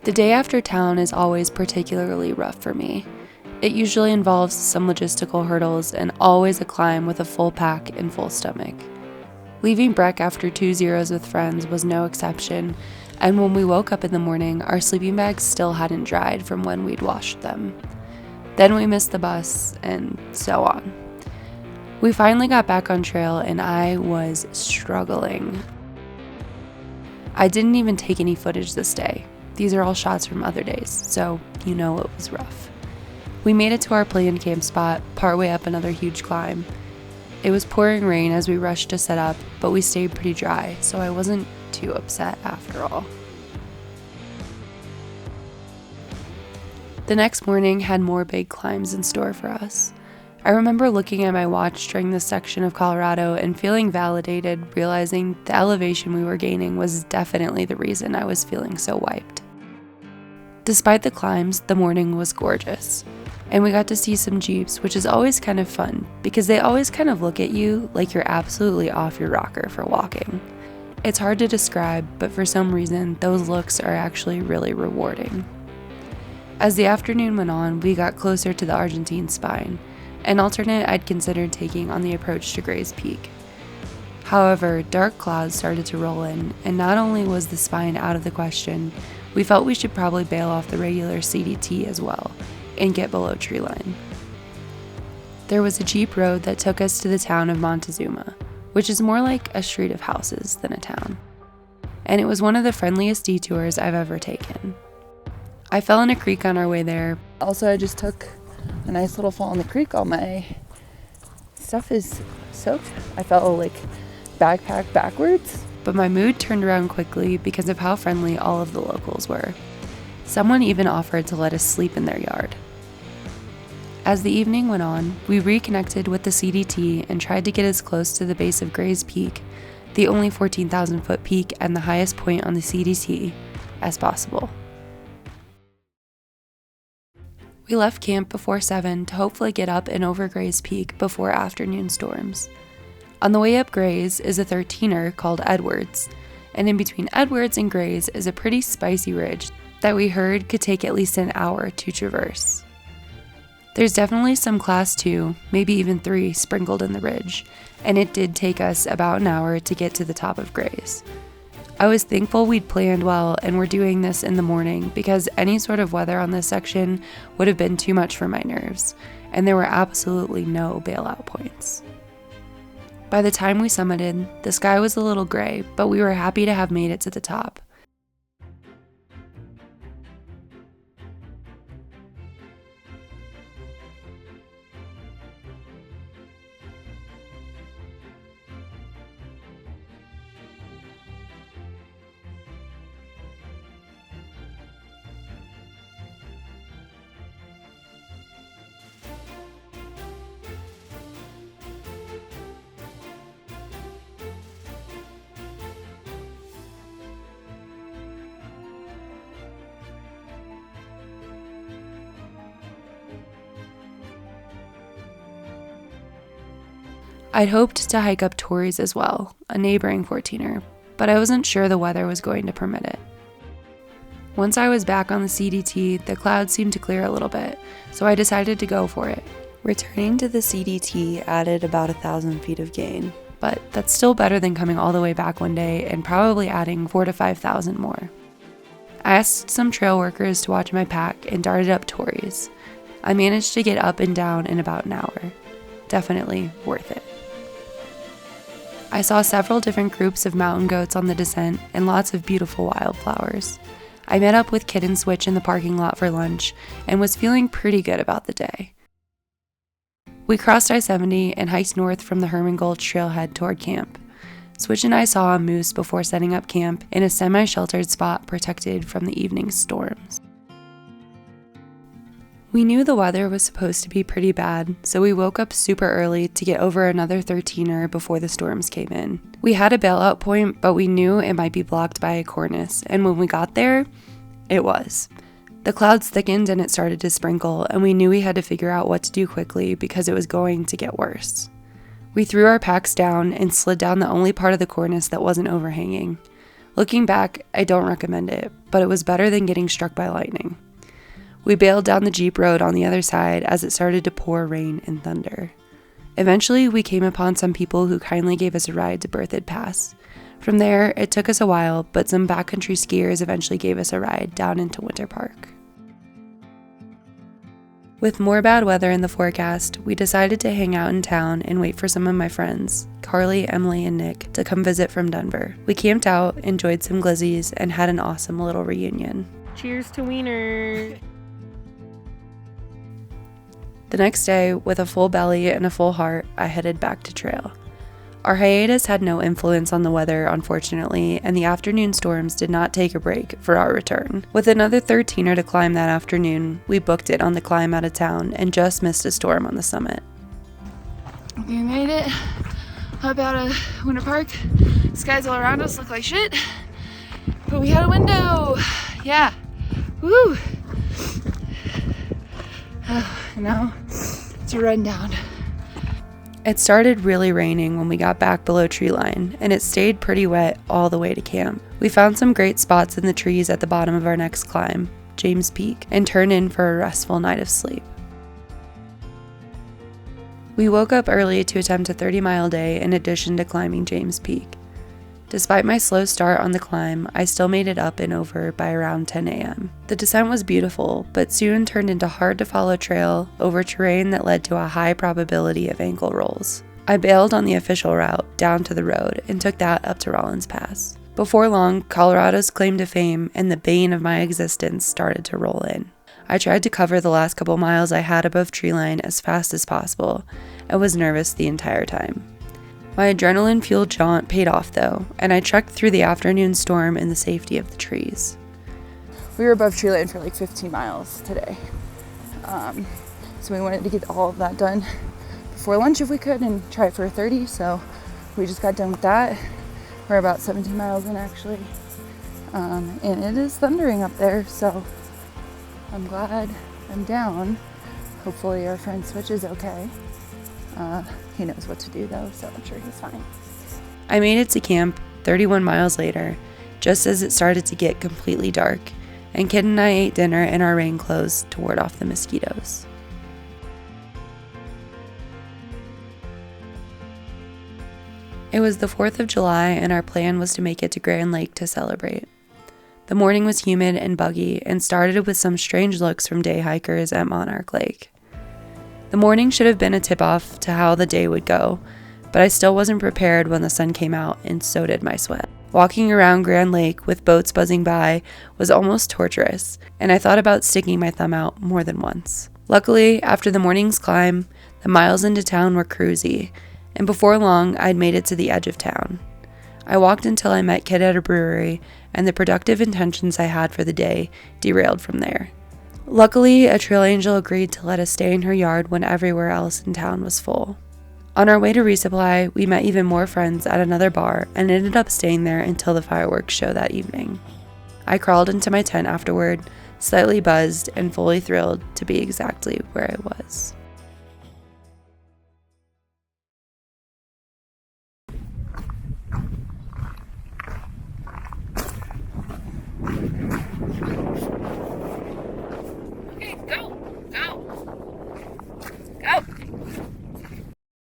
The day after town is always particularly rough for me. It usually involves some logistical hurdles and always a climb with a full pack and full stomach. Leaving Breck after 2 zeros with friends was no exception, and when we woke up in the morning, our sleeping bags still hadn't dried from when we'd washed them. Then we missed the bus, and so on. We finally got back on trail, and I was struggling. I didn't even take any footage this day. These are all shots from other days, so you know it was rough. We made it to our planned camp spot, partway up another huge climb. It was pouring rain as we rushed to set up, but we stayed pretty dry, so I wasn't too upset after all. The next morning had more big climbs in store for us. I remember looking at my watch during this section of Colorado and feeling validated, realizing the elevation we were gaining was definitely the reason I was feeling so wiped. Despite the climbs, the morning was gorgeous, and we got to see some Jeeps, which is always kind of fun because they always kind of look at you like you're absolutely off your rocker for walking. It's hard to describe, but for some reason, those looks are actually really rewarding. As the afternoon went on, we got closer to the Argentine Spine, an alternate I'd considered taking on the approach to Gray's Peak. However, dark clouds started to roll in, and not only was the Spine out of the question, we felt we should probably bail off the regular CDT as well, and get below treeline. There was a Jeep road that took us to the town of Montezuma, which is more like a street of houses than a town. And it was one of the friendliest detours I've ever taken. I fell in a creek on our way there. Also, I just took a nice little fall in the creek. All my stuff is soaked. I fell like backpack backwards, but my mood turned around quickly because of how friendly all of the locals were. Someone even offered to let us sleep in their yard. As the evening went on, we reconnected with the CDT and tried to get as close to the base of Gray's Peak, the only 14,000 foot peak and the highest point on the CDT, as possible. We left camp before 7 to hopefully get up and over Gray's Peak before afternoon storms. On the way up Gray's is a 13er called Edwards, and in between Edwards and Gray's is a pretty spicy ridge that we heard could take at least an hour to traverse. There's definitely some class 2, maybe even 3 sprinkled in the ridge, and it did take us about an hour to get to the top of Gray's. I was thankful we'd planned well and were doing this in the morning because any sort of weather on this section would have been too much for my nerves, and there were absolutely no bailout points. By the time we summited, the sky was a little gray, but we were happy to have made it to the top. I'd hoped to hike up Torreys as well, a neighboring 14er, but I wasn't sure the weather was going to permit it. Once I was back on the CDT, the clouds seemed to clear a little bit, so I decided to go for it. Returning to the CDT added about 1,000 feet of gain, but that's still better than coming all the way back one day and probably adding 4,000 to 5,000 more. I asked some trail workers to watch my pack and darted up Torreys. I managed to get up and down in about an hour. Definitely worth it. I saw several different groups of mountain goats on the descent and lots of beautiful wildflowers. I met up with Kid and Switch in the parking lot for lunch and was feeling pretty good about the day. We crossed I-70 and hiked north from the Herman Gulch trailhead toward camp. Switch and I saw a moose before setting up camp in a semi-sheltered spot protected from the evening storms. We knew the weather was supposed to be pretty bad, so we woke up super early to get over another 13er before the storms came in. We had a bailout point, but we knew it might be blocked by a cornice, and when we got there, it was. The clouds thickened and it started to sprinkle, and we knew we had to figure out what to do quickly because it was going to get worse. We threw our packs down and slid down the only part of the cornice that wasn't overhanging. Looking back, I don't recommend it, but it was better than getting struck by lightning. We bailed down the Jeep road on the other side as it started to pour rain and thunder. Eventually, we came upon some people who kindly gave us a ride to Berthoud Pass. From there, it took us a while, but some backcountry skiers eventually gave us a ride down into Winter Park. With more bad weather in the forecast, we decided to hang out in town and wait for some of my friends, Carly, Emily, and Nick, to come visit from Denver. We camped out, enjoyed some glizzies, and had an awesome little reunion. Cheers to Wiener! The next day, with a full belly and a full heart, I headed back to trail. Our hiatus had no influence on the weather, unfortunately, and the afternoon storms did not take a break for our return. With another 13er to climb that afternoon, we booked it on the climb out of town and just missed a storm on the summit. We made it up out of Winter Park. Skies all around us look like shit, but we had a window. Yeah, woo! Now it's a rundown. It started really raining when we got back below tree line, and it stayed pretty wet all the way to camp. We found some great spots in the trees at the bottom of our next climb, James Peak, and turned in for a restful night of sleep. We woke up early to attempt a 30-mile day in addition to climbing James Peak. Despite my slow start on the climb, I still made it up and over by around 10 a.m. The descent was beautiful, but soon turned into hard-to-follow trail over terrain that led to a high probability of ankle rolls. I bailed on the official route down to the road and took that up to Rollins Pass. Before long, Colorado's claim to fame and the bane of my existence started to roll in. I tried to cover the last couple miles I had above treeline as fast as possible and was nervous the entire time. My adrenaline-fueled jaunt paid off though, and I trekked through the afternoon storm in the safety of the trees. We were above tree line for like 15 miles today. So we wanted to get all of that done before lunch if we could and try it for a 30. So we just got done with that. We're about 17 miles in actually. And it is thundering up there, so I'm glad I'm down. Hopefully our friend Switch is okay. He knows what to do though, so I'm sure he's fine. I made it to camp 31 miles later, just as it started to get completely dark, and Kid and I ate dinner in our rain clothes to ward off the mosquitoes. It was the 4th of July, and our plan was to make it to Grand Lake to celebrate. The morning was humid and buggy and started with some strange looks from day hikers at Monarch Lake. The morning should have been a tip-off to how the day would go, but I still wasn't prepared when the sun came out, and so did my sweat. Walking around Grand Lake with boats buzzing by was almost torturous, and I thought about sticking my thumb out more than once. Luckily, after the morning's climb, the miles into town were cruisy, and before long, I'd made it to the edge of town. I walked until I met Kid at a brewery, and the productive intentions I had for the day derailed from there. Luckily, a trail angel agreed to let us stay in her yard when everywhere else in town was full. On our way to resupply, we met even more friends at another bar and ended up staying there until the fireworks show that evening. I crawled into my tent afterward, slightly buzzed and fully thrilled to be exactly where I was. Okay, go!